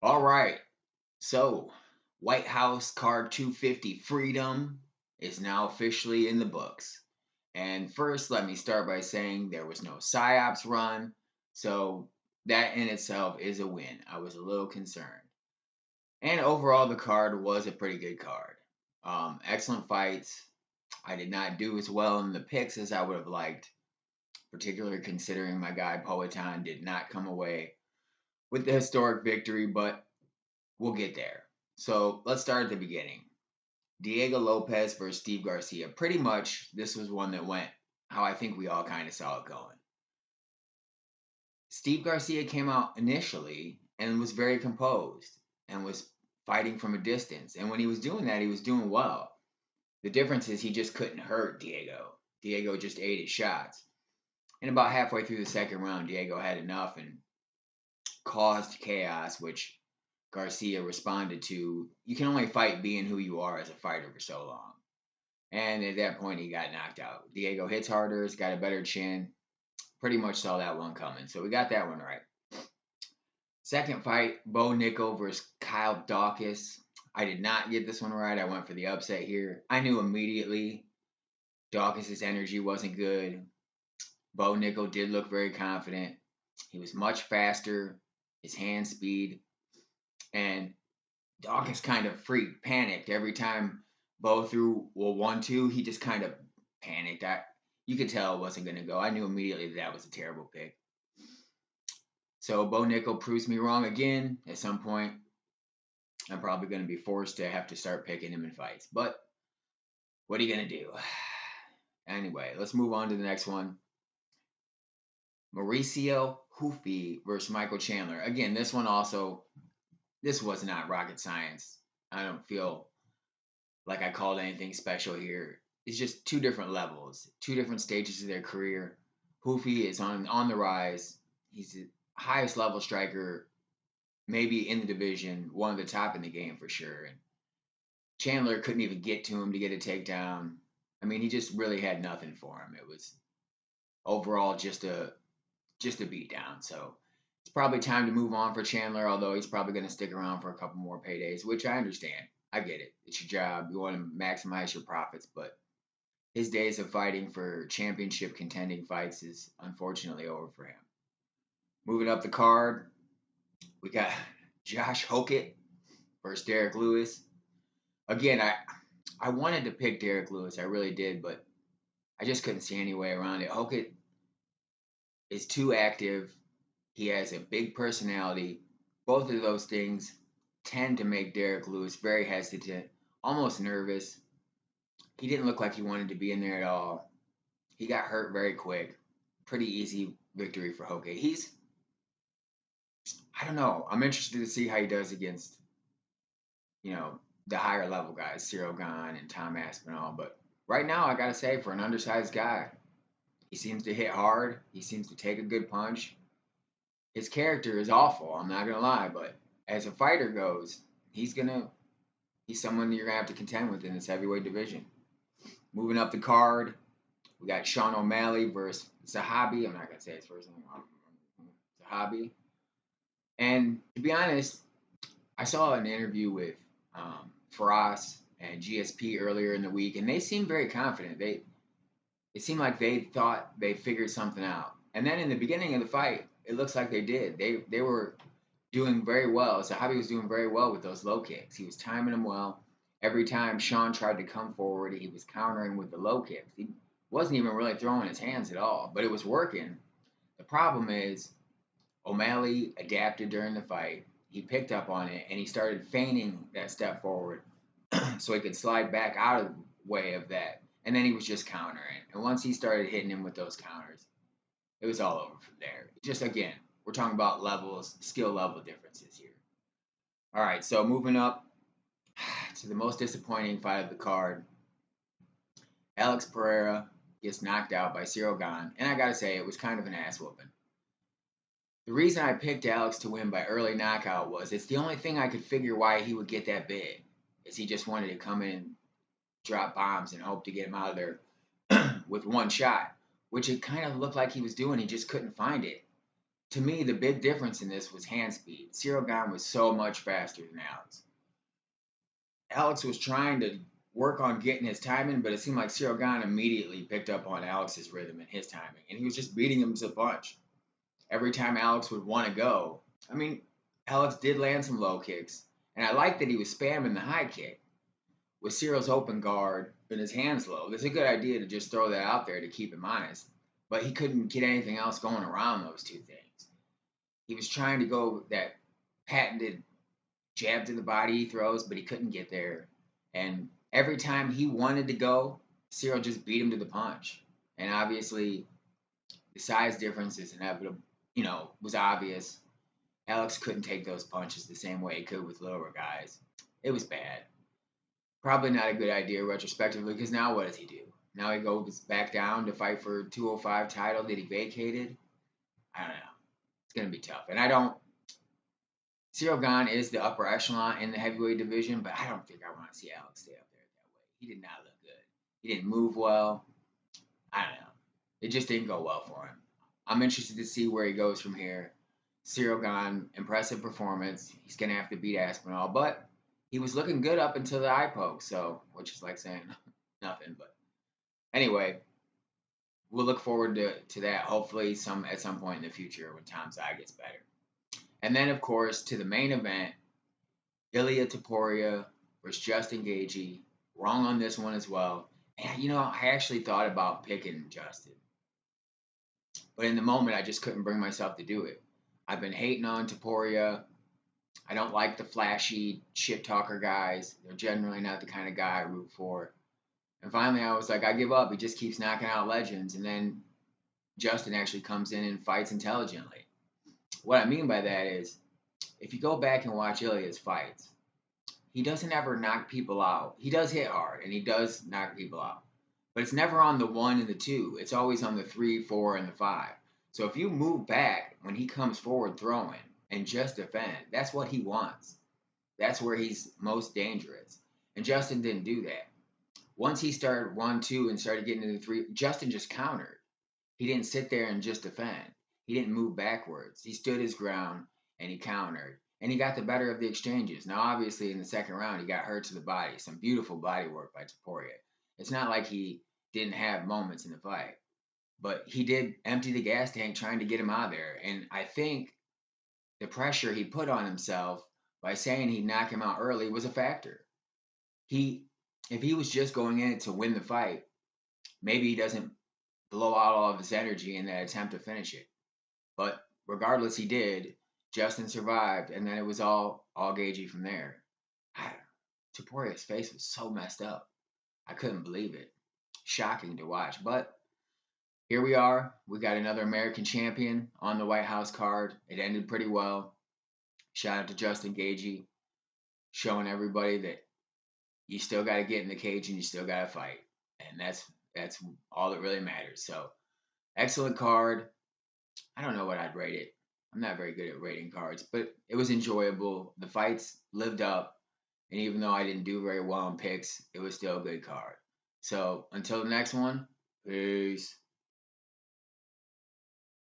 All right. So, White House Card 250 Freedom is now officially in the books. And first, let me start by saying there was no PSYOPs run. So, that in itself is a win. I was a little concerned. And overall, the card was a pretty good card. Excellent fights. I did not do as well in the picks as I would have liked, particularly considering my guy Poetan did not come away with the historic victory, but we'll get there. So let's start at the beginning. Diego Lopez versus Steve Garcia. Pretty much, this was one that went how I think we all kind of saw it going. Steve Garcia came out initially and was very composed and was fighting from a distance. And when he was doing that, he was doing well. The difference is he just couldn't hurt Diego. Diego just ate his shots. And about halfway through the second round, Diego had enough and caused chaos, which Garcia responded to. You can only fight being who you are as a fighter for so long. And at that point, he got knocked out. Diego hits harder, he's got a better chin. Pretty much saw that one coming. So we got that one right. Second fight, Bo Nickel versus Kyle Dawkins. I did not get this one right. I went for the upset here. I knew immediately Dawkins' energy wasn't good. Bo Nickel did look very confident. He was much faster, his hand speed, and Dawkins kind of freaked, panicked every time Bo threw 1-2. He just kind of panicked. You could tell it wasn't going to go. I knew immediately that was a terrible pick. So Bo Nickel proves me wrong again. At some point, I'm probably going to be forced to have to start picking him in fights. But what are you going to do? Anyway, let's move on to the next one. Mauricio Hoofy versus Michael Chandler. Again, this one also, this was not rocket science. I don't feel like I called anything special here. It's just two different levels, two different stages of their career. Hoofy is on the rise. He's the highest level striker, maybe in the division, one of the top in the game for sure. And Chandler couldn't even get to him to get a takedown. I mean, he just really had nothing for him. It was overall just a beatdown. So it's probably time to move on for Chandler, although he's probably going to stick around for a couple more paydays, which I understand. I get it. It's your job. You want to maximize your profits, but his days of fighting for championship contending fights is unfortunately over for him. Moving up the card, we got Josh Hokett versus Derek Lewis. Again, I wanted to pick Derek Lewis, I really did, but I just couldn't see any way around it. Hokett is too active. He has a big personality. Both of those things tend to make Derek Lewis very hesitant, almost nervous. He didn't look like he wanted to be in there at all. He got hurt very quick. Pretty easy victory for Hoke. I don't know. I'm interested to see how he does against, the higher level guys, Cyril Gahn and Tom Aspinall. But right now, I got to say, for an undersized guy, he seems to hit hard. He seems to take a good punch. His character is awful. I'm not gonna lie, but as a fighter goes, he's someone you're gonna have to contend with in this heavyweight division. Moving up the card, we got Sean O'Malley versus Zahabi. I'm not gonna say his first name. Zahabi. And to be honest, I saw an interview with Faraz and GSP earlier in the week, and they seemed very confident. It seemed like they thought they figured something out. And then in the beginning of the fight, it looks like they did. They were doing very well. Zahabi was doing very well with those low kicks. He was timing them well. Every time Sean tried to come forward, he was countering with the low kicks. He wasn't even really throwing his hands at all, but it was working. The problem is O'Malley adapted during the fight. He picked up on it and he started feigning that step forward so he could slide back out of the way of that. And then he was just countering. And once he started hitting him with those counters, it was all over from there. Just again, we're talking about levels, skill level differences here. All right, so moving up to the most disappointing fight of the card, Alex Pereira gets knocked out by Cyril Gahn, and I gotta say, it was kind of an ass whooping. The reason I picked Alex to win by early knockout was it's the only thing I could figure why he would get that big, is he just wanted to come in, drop bombs, and hope to get him out of there with one shot, which it kind of looked like he was doing. He just couldn't find it. to me, the big difference in this was hand speed. Cyril Gahn was so much faster than Alex. Alex was trying to work on getting his timing, but it seemed like Cyril Gahn immediately picked up on Alex's rhythm and his timing, and he was just beating him to the punch. Every time Alex would want to go, I mean, Alex did land some low kicks, and I like that he was spamming the high kick with Cyril's open guard and his hands low. It's a good idea to just throw that out there to keep him honest, but he couldn't get anything else going around those two things. He was trying to go that patented jab to the body he throws, but he couldn't get there. And every time he wanted to go, Cyril just beat him to the punch. And obviously, the size difference is inevitable, was obvious. Alex couldn't take those punches the same way he could with lower guys. It was bad. Probably not a good idea retrospectively, because now what does he do? Now he goes back down to fight for 205 title that he vacated. I don't know. It's gonna be tough. And I don't. Cyril Gahn is the upper echelon in the heavyweight division, but I don't think I want to see Alex stay up there that way. He did not look good. He didn't move well. I don't know. It just didn't go well for him. I'm interested to see where he goes from here. Cyril Gahn, impressive performance. He's gonna have to beat Aspinall, but he was looking good up until the eye poke, so which is like saying nothing. But anyway, we'll look forward to that. Hopefully, at some point in the future when Tom's eye gets better. And then, of course, to the main event, Ilia Topuria versus Justin Gaethje. Wrong on this one as well. And I actually thought about picking Justin, but in the moment, I just couldn't bring myself to do it. I've been hating on Topuria. I don't like the flashy shit talker guys. They're generally not the kind of guy I root for. And finally, I was like, I give up. He just keeps knocking out legends, and then Justin actually comes in and fights intelligently. What I mean by that is, if you go back and watch Ilia's fights, he doesn't ever knock people out. He does hit hard, and he does knock people out. But it's never on the 1 and the 2. It's always on the 3, 4, and the 5. So if you move back when he comes forward throwing and just defend, that's what he wants. That's where he's most dangerous. And Justin didn't do that. Once he started 1, 2, and started getting into the 3, Justin just countered. He didn't sit there and just defend. He didn't move backwards. He stood his ground and he countered. And he got the better of the exchanges. Now, obviously, in the second round, he got hurt to the body. Some beautiful body work by Topuria. It's not like he didn't have moments in the fight, but he did empty the gas tank trying to get him out of there. And I think the pressure he put on himself by saying he'd knock him out early was a factor. If he was just going in it to win the fight, maybe he doesn't blow out all of his energy in that attempt to finish it. But regardless, he did. Justin survived, and then it was all Gaethje from there. Topuria's face was so messed up. I couldn't believe it. Shocking to watch. But here we are. We got another American champion on the White House card. It ended pretty well. Shout out to Justin Gaethje, showing everybody that you still got to get in the cage and you still got to fight, and that's all that really matters. So excellent card. I don't know what I'd rate it. I'm not very good at rating cards, but it was enjoyable. The fights lived up, and even though I didn't do very well in picks, it was still a good card. So until the next one, peace.